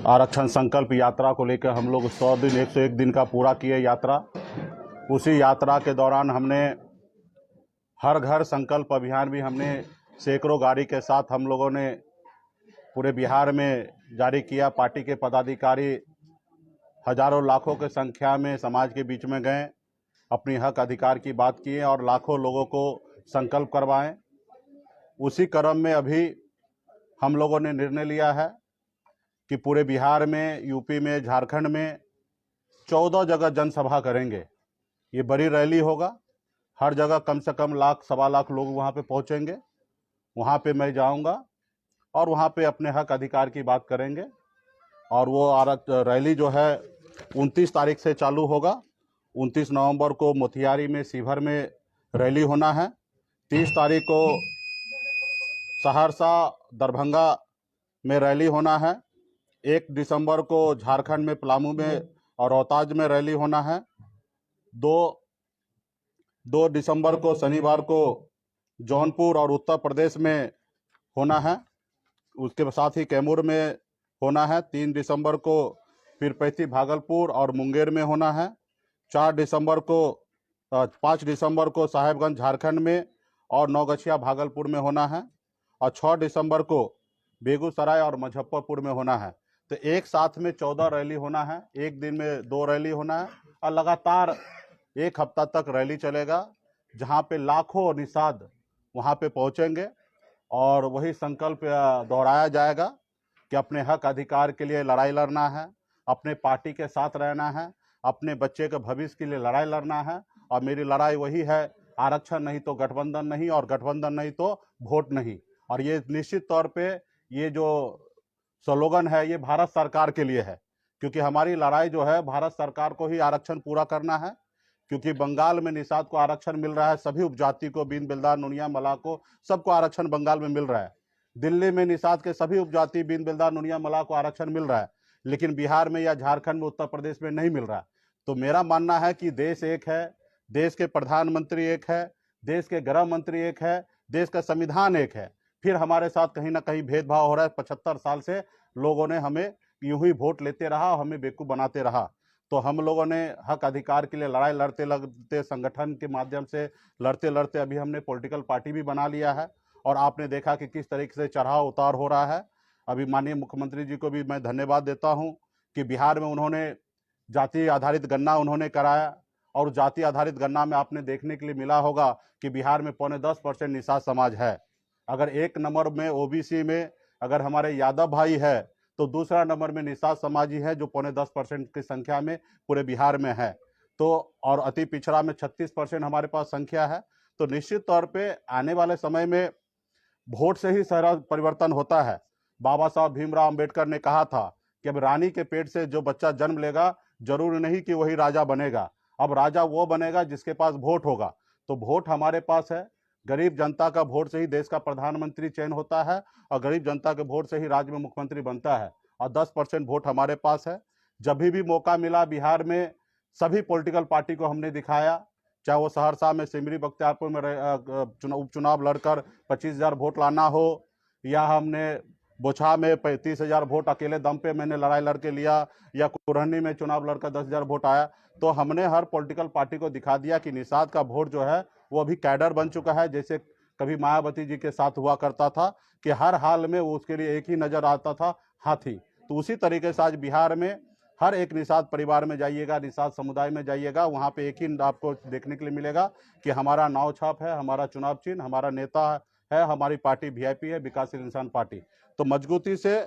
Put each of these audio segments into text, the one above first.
आरक्षण संकल्प यात्रा को लेकर हम लोग 100 दिन 101 दिन का पूरा किए यात्रा। उसी यात्रा के दौरान हमने हर घर संकल्प अभियान भी हमने सैकड़ों गाड़ी के साथ हम लोगों ने पूरे बिहार में जारी किया। पार्टी के पदाधिकारी हजारों लाखों के संख्या में समाज के बीच में गए, अपनी हक अधिकार की बात किए और लाखों लोगों को संकल्प करवाएं। उसी क्रम में अभी हम लोगों ने निर्णय लिया है कि पूरे बिहार में, यूपी में, झारखंड में 14 जगह जनसभा करेंगे। ये बड़ी रैली होगा, हर जगह कम से कम लाख सवा लाख लोग वहाँ पे पहुँचेंगे। वहाँ पे मैं जाऊँगा और वहाँ पे अपने हक अधिकार की बात करेंगे। और वो रैली जो है 29 तारीख से चालू होगा। 29 नवंबर को मोतिहारी में, शिवहर में रैली होना है। 30 तारीख को सहरसा, दरभंगा में रैली होना है। 1 दिसंबर को झारखंड में पलामू में और रोहतास में रैली होना है। 2 दिसंबर को शनिवार को जौनपुर और उत्तर प्रदेश में होना है। उसके साथ ही कैमूर में होना है। 3 दिसंबर को पीरपैंती, भागलपुर और मुंगेर में होना है। 5 दिसंबर को साहेबगंज झारखंड में और नौगछिया भागलपुर में होना है। और 6 दिसंबर को बेगूसराय और मुजफ्फरपुर में होना है। तो एक साथ में 14 रैली होना है। एक दिन में 2 रैली होना है और लगातार 1 हफ्ता तक रैली चलेगा, जहां पे लाखों निषाद वहां पे पहुंचेंगे और वही संकल्प दोहराया जाएगा कि अपने हक अधिकार के लिए लड़ाई लड़ना है, अपने पार्टी के साथ रहना है, अपने बच्चे के भविष्य के लिए लड़ाई लड़ना है। और मेरी लड़ाई वही है, आरक्षण नहीं तो गठबंधन नहीं, और गठबंधन नहीं तो वोट नहीं। और ये निश्चित तौर पे ये जो स्लोगन है ये भारत सरकार के लिए है, क्योंकि हमारी लड़ाई जो है भारत सरकार को ही आरक्षण पूरा करना है। क्योंकि बंगाल में निषाद को आरक्षण मिल रहा है, सभी उपजाति को, बीन बिल्दार, नुनिया, मला को, सबको आरक्षण बंगाल में मिल रहा है। दिल्ली में निषाद के सभी उपजाति, बीन बिल्दार, नुनिया, मला को आरक्षण मिल रहा है, लेकिन बिहार में या झारखंड में, उत्तर प्रदेश में नहीं मिल रहा है। तो मेरा मानना है कि देश एक है, देश के प्रधानमंत्री एक है, देश के गृह मंत्री एक है, देश का संविधान एक है। फिर हमारे साथ कहीं ना कहीं भेदभाव हो रहा है। 75 साल से लोगों ने हमें यूं ही वोट लेते रहा और हमें बेवकूफ़ बनाते रहा। तो हम लोगों ने हक अधिकार के लिए लड़ाई लड़ते लड़ते, संगठन के माध्यम से लड़ते लड़ते अभी हमने पॉलिटिकल पार्टी भी बना लिया है। और आपने देखा कि किस तरीके से चढ़ाव उतार हो रहा है। अभी माननीय मुख्यमंत्री जी को भी मैं धन्यवाद देता हूं कि बिहार में उन्होंने जाति आधारित गणना उन्होंने कराया। और जाति आधारित गणना में आपने देखने के लिए मिला होगा कि बिहार में 0.10% निषाद समाज है। अगर 1 नंबर में ओबीसी में अगर हमारे यादव भाई है, तो दूसरा नंबर में निषाद समाजी है, जो 0.10% की संख्या में पूरे बिहार में है। तो और अति पिछड़ा में 36% हमारे पास संख्या है। तो निश्चित तौर पे आने वाले समय में वोट से ही सारा परिवर्तन होता है। बाबा साहब भीमराव अंबेडकर ने कहा था कि अब रानी के पेट से जो बच्चा जन्म लेगा, जरूरी नहीं कि वही राजा बनेगा। अब राजा वो बनेगा जिसके पास वोट होगा। तो वोट हमारे पास है। गरीब जनता का वोट से ही देश का प्रधानमंत्री चयन होता है, और गरीब जनता के वोट से ही राज्य में मुख्यमंत्री बनता है। और 10% वोट हमारे पास है। जब भी मौका मिला बिहार में सभी पॉलिटिकल पार्टी को हमने दिखाया, चाहे वो सहरसा में सिमरी बख्तियारपुर में उपचुनाव लड़कर 25,000 वोट लाना हो, या हमने बोछा में 35,000 वोट अकेले दम पे मैंने लड़ाई लड़के लिया, या कुरहनी में चुनाव लड़कर 10,000 वोट आया। तो हमने हर पॉलिटिकल पार्टी को दिखा दिया कि निषाद का वोट जो है वो अभी कैडर बन चुका है। जैसे कभी मायावती जी के साथ हुआ करता था कि हर हाल में वो उसके लिए एक ही नजर आता था, हाथी। तो उसी तरीके से आज बिहार में हर एक निषाद परिवार में जाइएगा, निषाद समुदाय में जाइएगा, वहाँ पे एक ही आपको देखने के लिए मिलेगा कि हमारा नाव छाप है, हमारा चुनाव चिन्ह, हमारा नेता है, हमारी पार्टी वीआईपी है, विकासशील इंसान पार्टी। तो मजबूती से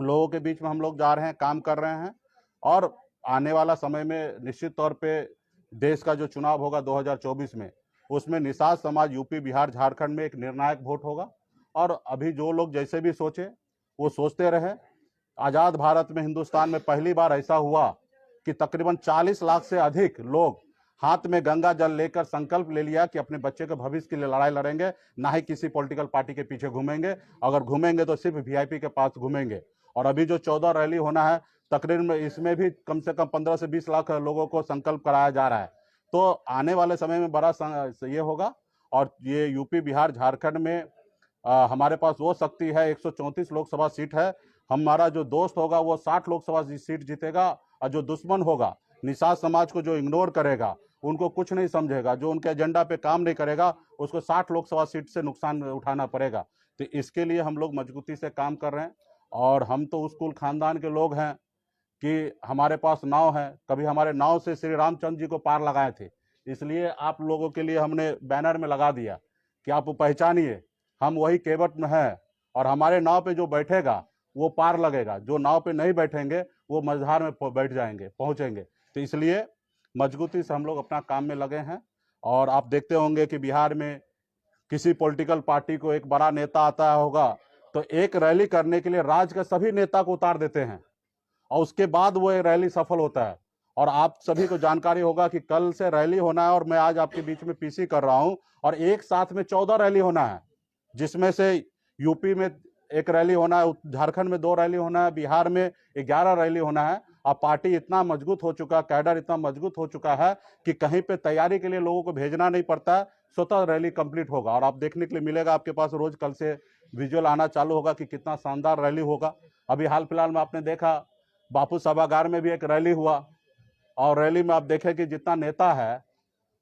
लोगों के बीच में हम लोग जा रहे हैं, काम कर रहे हैं। और आने वाला समय में निश्चित तौर पे देश का जो चुनाव होगा 2024 में, उसमें निषाद समाज यूपी, बिहार, झारखंड में एक निर्णायक वोट होगा। और अभी जो लोग जैसे भी सोचे वो सोचते रहे। आज़ाद भारत में, हिंदुस्तान में पहली बार ऐसा हुआ कि तकरीबन 40 लाख से अधिक लोग हाथ में गंगा जल लेकर संकल्प ले लिया कि अपने बच्चे के भविष्य के लिए लड़ाई लड़ेंगे, ना ही किसी पॉलिटिकल पार्टी के पीछे घूमेंगे। अगर घूमेंगे तो सिर्फ वीआईपी के पास घूमेंगे। और अभी जो 14 रैली होना है, तकरीबन इसमें भी कम से कम 15 से 20 लाख लोगों को संकल्प कराया जा रहा है। तो आने वाले समय में बड़ा ये होगा। और ये यूपी, बिहार, झारखंड में हमारे पास वो शक्ति है, 134 लोकसभा सीट है। हमारा जो दोस्त होगा वो 60 लोकसभा सीट जीतेगा, और जो दुश्मन होगा, निषाद समाज को जो इग्नोर करेगा, उनको कुछ नहीं समझेगा, जो उनके एजेंडा पे काम नहीं करेगा, उसको 60 लोकसभा सीट से नुकसान उठाना पड़ेगा। तो इसके लिए हम लोग मजबूती से काम कर रहे हैं। और हम तो उस कुल खानदान के लोग हैं कि हमारे पास नाव है, कभी हमारे नाव से श्री रामचंद्र जी को पार लगाए थे, इसलिए आप लोगों के लिए हमने बैनर में लगा दिया कि आप पहचानिए, हम वही केवट में हैं, और हमारे नाव पे जो बैठेगा वो पार लगेगा, जो नाव पे नहीं बैठेंगे वो मझधार में बैठ जाएंगे, पहुंचेंगे। तो इसलिए मजबूती से हम लोग अपना काम में लगे हैं। और आप देखते होंगे कि बिहार में किसी पॉलिटिकल पार्टी को एक बड़ा नेता आता होगा तो एक रैली करने के लिए राज्य के सभी नेता को उतार देते हैं, और उसके बाद वो ये रैली सफल होता है। और आप सभी को जानकारी होगा कि कल से रैली होना है, और मैं आज आपके बीच में पीसी कर रहा हूं, और एक साथ में 14 रैली होना है, जिसमें से यूपी में एक रैली होना है, झारखंड में 2 रैली होना है, बिहार में 11 रैली होना है। अब पार्टी इतना मजबूत हो चुका, कैडर इतना मजबूत हो चुका है कि कहीं पे तैयारी के लिए लोगों को भेजना नहीं पड़ता है, स्वतः रैली कंप्लीट होगा। और आप देखने के लिए मिलेगा, आपके पास रोज कल से विजुअल आना चालू होगा कि कितना शानदार रैली होगा। अभी हाल फिलहाल में आपने देखा बापू सभागार में भी एक रैली हुआ, और रैली में आप देखें कि जितना नेता है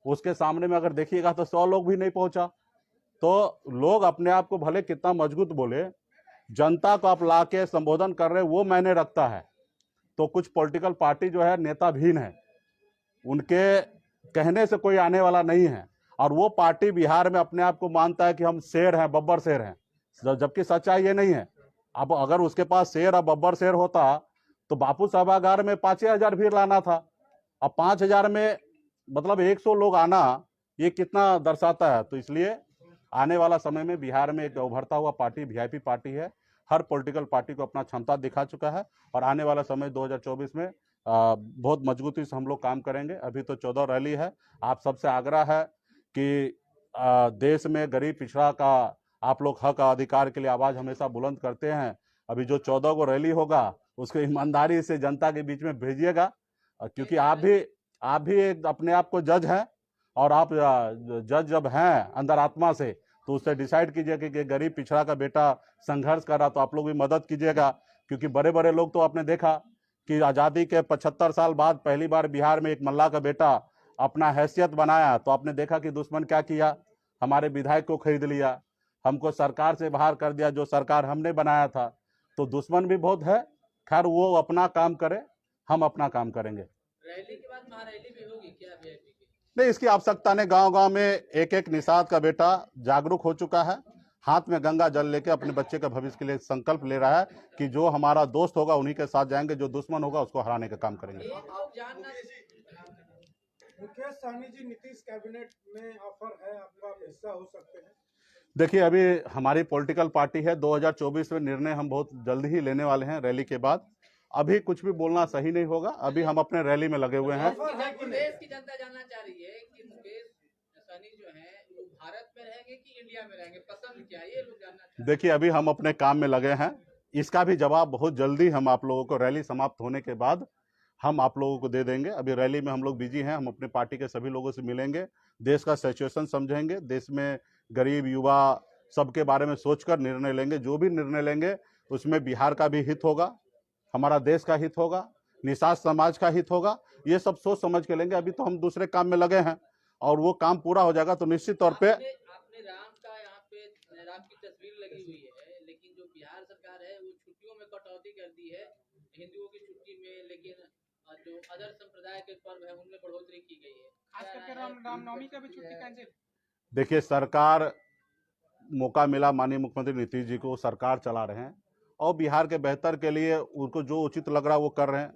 उसके सामने में अगर देखिएगा तो 100 लोग भी नहीं पहुंचा। तो लोग अपने आप को भले कितना मजबूत बोले, जनता को आप ला के संबोधन कर रहे वो मायने रखता है। तो कुछ पॉलिटिकल पार्टी जो है नेताहीन है, उनके कहने से कोई आने वाला नहीं है, और वो पार्टी बिहार में अपने आप को मानता है कि हम शेर हैं, बब्बर शेर हैं, जबकि सच्चाई ये नहीं है। अब अगर उसके पास शेर और बब्बर शेर होता तो बापू सभागार में 5,000 भीड़ लाना था। अब 5,000 में मतलब 100 लोग आना, ये कितना दर्शाता है। तो इसलिए आने वाला समय में बिहार में एक उभरता हुआ पार्टी वीआईपी पार्टी है, हर पॉलिटिकल पार्टी को अपना क्षमता दिखा चुका है, और आने वाला समय 2024 में बहुत मजबूती से हम लोग काम करेंगे। अभी तो 14 रैली है। आप सबसे आग्रह है कि देश में गरीब पिछड़ा का आप लोग हक अधिकार के लिए आवाज हमेशा बुलंद करते हैं। अभी जो 14 को रैली होगा उसको ईमानदारी से जनता के बीच में भेजिएगा, क्योंकि आप भी एक अपने आप को जज हैं, और आप जज जब हैं अंदर आत्मा से, तो उससे डिसाइड कीजिए कि गरीब पिछड़ा का बेटा संघर्ष कर रहा, तो आप लोग भी मदद कीजिएगा। क्योंकि बड़े बड़े लोग तो आपने देखा कि आज़ादी के 75 साल बाद पहली बार बिहार में एक मल्ला का बेटा अपना हैसियत बनाया, तो आपने देखा कि दुश्मन क्या किया, हमारे विधायक को खरीद लिया, हमको सरकार से बाहर कर दिया, जो सरकार हमने बनाया था। तो दुश्मन भी बहुत है। खैर वो अपना काम करे, हम अपना काम करेंगे। रैली के बाद महारैली भी होगी क्या वीआईपी की? नहीं, इसकी आवश्यकता नहीं। गांव गांव में एक एक निषाद का बेटा जागरूक हो चुका है, हाथ में गंगा जल लेके अपने बच्चे का भविष्य के लिए संकल्प ले रहा है कि जो हमारा दोस्त होगा उन्हीं के साथ जाएंगे, जो दुश्मन होगा उसको हराने का काम करेंगे। मुकेश सहनी जी, नीतीश कैबिनेट में ऑफर है आपका, आप हिस्सा हो सकते हैं? देखिए, अभी हमारी पॉलिटिकल पार्टी है, 2024 में निर्णय हम बहुत जल्दी ही लेने वाले हैं रैली के बाद। अभी कुछ भी बोलना सही नहीं होगा, अभी हम अपने रैली में लगे हुए हैं। देश की जनता जानना चाह रही है कि मुकेश सहनी जो है वो भारत में रहेंगे कि इंडिया में रहेंगे, पसंद क्या है, ये लोग जानना चाहते हैं। देखिए, अभी हम अपने काम में लगे हैं, इसका भी जवाब बहुत जल्दी हम आप लोगों को रैली समाप्त होने के बाद हम आप लोगों को दे देंगे। अभी रैली में हम लोग बिजी हैं, हम अपने पार्टी के सभी लोगों से मिलेंगे, देश का सिचुएशन समझेंगे, देश में गरीब युवा सबके बारे में सोचकर निर्णय लेंगे। जो भी निर्णय लेंगे उसमें बिहार का भी हित होगा, हमारा देश का हित होगा, निषाद समाज का हित होगा, ये सब सोच समझ के लेंगे। अभी तो हम दूसरे काम में लगे हैं, और वो काम पूरा हो जाएगा तो निश्चित तौर पे। आपने राम का यहाँ पे राम की तस्वीर लगी हुई है, लेकिन जो बिहार सरकार है वो छुट्टियों में कटौती कर दी है, हिंदुओं की छुट्टी में, लेकिन जो अदर संप्रदाय के पर्व है उनमें बढ़ोतरी की गई है, खास करके रामनवमी का भी छुट्टी कैंसिल। देखिए, सरकार मौका मिला, माननीय मुख्यमंत्री नीतीश जी को, सरकार चला रहे हैं, और बिहार के बेहतर के लिए उनको जो उचित लग रहा है वो कर रहे हैं।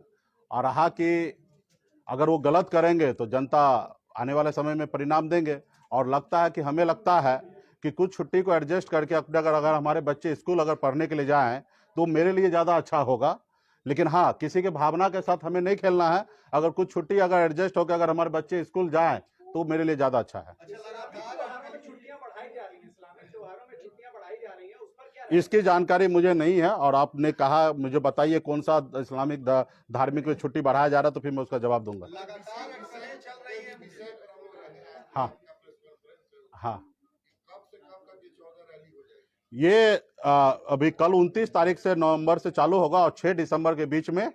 और रहा कि अगर वो गलत करेंगे तो जनता आने वाले समय में परिणाम देंगे। और लगता है कि हमें लगता है कि कुछ छुट्टी को एडजस्ट करके अपने अगर हमारे बच्चे स्कूल अगर पढ़ने के लिए जाएं तो मेरे लिए ज़्यादा अच्छा होगा। लेकिन हाँ, किसी के भावना के साथ हमें नहीं खेलना है। अगर कुछ छुट्टी अगर एडजस्ट होकर अगर हमारे बच्चे स्कूल जाएं तो मेरे लिए ज़्यादा अच्छा है। इसकी जानकारी मुझे नहीं है, और आपने कहा मुझे बताइए कौन सा इस्लामिक धार्मिक में छुट्टी बढ़ाया जा रहा है, तो फिर मैं उसका जवाब दूंगा। हाँ हाँ, ये अभी कल 29 तारीख से नवंबर से चालू होगा और 6 दिसंबर के बीच में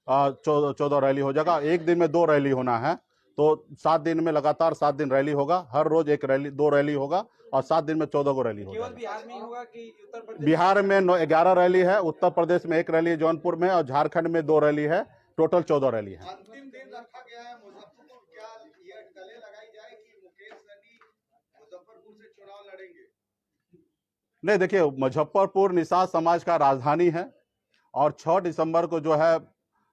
14 रैली हो जाएगा। एक दिन में 2 रैली होना है, तो 7 दिन में लगातार 7 दिन रैली होगा। हर रोज 2 रैली होगा और 7 दिन में 14 को रैली होगा। बिहार में ही होगा कि उत्तर प्रदेश? बिहार में 11 रैली है, उत्तर प्रदेश में 1 रैली है जौनपुर में, और झारखंड में 2 रैली है। टोटल 14 रैली है। अंतिम दिन रखा गया है मुजफ्फरपुर, क्या ये गले लगाई जाए कि मुकेश सहनी मुजफ्फरपुर से चुनाव लड़ेंगे? नहीं, देखिए, मुजफ्फरपुर निषाद समाज का राजधानी है और 6 दिसंबर को जो है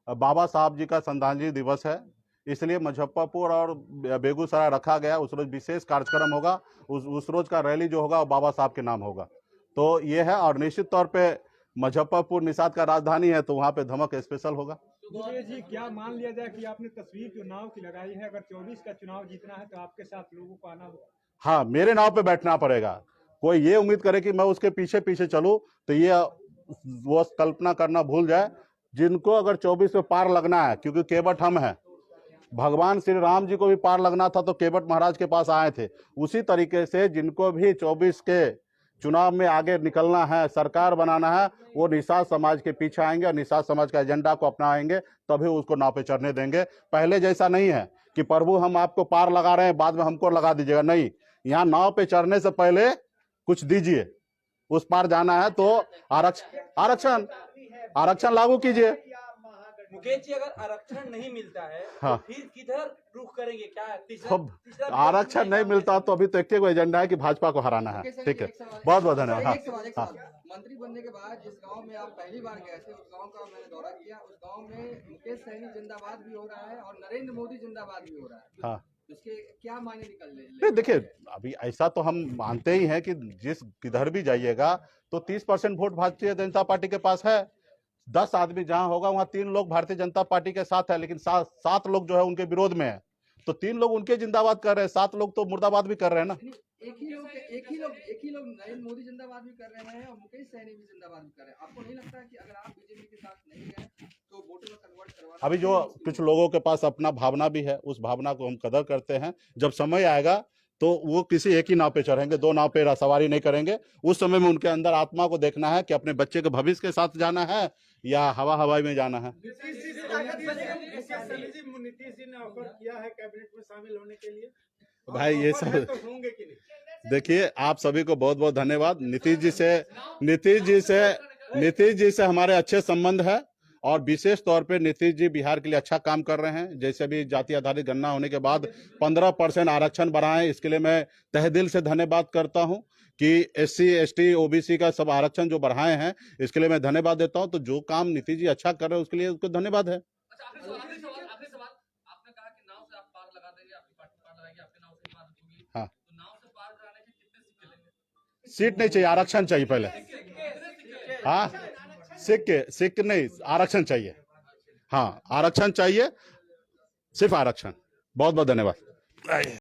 बाबा साहब जी का श्रद्धांजलि दिवस है, इसलिए मुजफ्फरपुर और बेगूसराय रखा गया। उस रोज विशेष कार्यक्रम होगा, उस रोज का रैली जो होगा वो बाबा साहब के नाम होगा। तो ये है, और निश्चित तौर पे मुजफ्फरपुर निषाद का राजधानी है, तो वहाँ पे धमक स्पेशल होगा। मुकेश जी, क्या मान लिया जाए कि आपने तस्वीर चुनाव की लगाई है, अगर 24 का चुनाव जीतना है तो आपके साथ लोगों को आना होगा? हाँ, मेरे नाव पे बैठना पड़ेगा। कोई ये उम्मीद करे कि मैं उसके पीछे पीछे चलूं तो ये वो कल्पना करना भूल जाए। जिनको अगर 24 में पार लगना है, क्योंकि केवट हम हैं, भगवान श्री राम जी को भी पार लगना था तो केवट महाराज के पास आए थे। उसी तरीके से जिनको भी 24 के चुनाव में आगे निकलना है, सरकार बनाना है, वो निषाद समाज के पीछे आएंगे और निषाद समाज के एजेंडा को अपनाएंगे, तभी उसको नाव पे चढ़ने देंगे। पहले जैसा नहीं है कि प्रभु हम आपको पार लगा रहे हैं, बाद में हमको लगा दीजिएगा। नहीं, यहाँ नाव पे चढ़ने से पहले कुछ दीजिए, उस पार जाना है तो आरक्षण लागू कीजिए। मुकेश जी, अगर आरक्षण नहीं मिलता है हाँ। तो फिर किधर रुख करेंगे? क्या तो आरक्षण नहीं मिलता तो अभी तो एक को एजेंडा है कि भाजपा को हराना है। ठीक है, बहुत बहुत धन्यवाद। हाँ, मंत्री बनने के बाद जिस गांव में आप पहली बार गए थे, उस गांव का मैंने दौरा किया। उस गांव में मुकेश सहनी जिंदाबाद भी हो रहा है और नरेंद्र मोदी जिंदाबाद भी हो रहा है। हाँ, इसके क्या मायने निकल रहे? नहीं, देखिए, अभी ऐसा तो हम मानते ही हैं कि जिस किधर भी जाइएगा तो 30% वोट भारतीय जनता पार्टी के पास है। 10 आदमी जहां होगा वहां 3 लोग भारतीय जनता पार्टी के साथ है, लेकिन 7 लोग जो है उनके विरोध में है। तो 3 लोग उनके जिंदाबाद कर रहे हैं, 7 लोग तो मुर्दाबाद भी कर रहे हैं ना। एक ही लोग नरेंद्र मोदी जिंदाबाद भी कर रहे हैं और मुकेश सहनी भी जिंदाबाद भी कर रहे हैं। आपको नहीं लगता कि अगर आप बीजेपी के साथ नहीं गए तो वोटों में कन्वर्ट करवाना? अभी जो कुछ लोगों के पास अपना भावना भी है, उस भावना को हम कदर करते हैं। जब समय आएगा तो वो किसी एक ही नाव पे चढ़ेंगे, 2 नाव पे सवारी नहीं करेंगे। उस समय में उनके अंदर आत्मा को देखना है कि अपने बच्चे के भविष्य के साथ जाना है या हवाई में जाना है। नीतीश जी ने ऑफर किया है कैबिनेट में शामिल होने के लिए। भाई ये सब तो होंगे कि नहीं? देखिए, आप सभी को बहुत बहुत धन्यवाद। नीतीश जी से हमारे अच्छे संबंध है और विशेष तौर पे नीतीश जी बिहार के लिए अच्छा काम कर रहे हैं। जैसे भी जाति आधारित गणना होने के बाद 15% आरक्षण बढ़ाएं, इसके लिए मैं तहे दिल से धन्यवाद करता हूं कि SC ST OBC का सब आरक्षण जो बढ़ाए हैं, इसके लिए मैं धन्यवाद देता हूं। तो जो काम नीतीश जी अच्छा कर रहे हैं उसके लिए उसको धन्यवाद है। आखिरी सवाल, आपने कहा कि नाव से आप पार लगा देंगे, आपकी पार्टी पार लगाएगी, आपके नाव से पार होगी। हाँ, तो नाव से पार कराने के कितने सिक्के लेंगे? सीट नहीं चाहिए, आरक्षण चाहिए पहले। हाँ, सिक्के नहीं, आरक्षण चाहिए। हाँ, आरक्षण चाहिए, सिर्फ आरक्षण। बहुत बहुत धन्यवाद।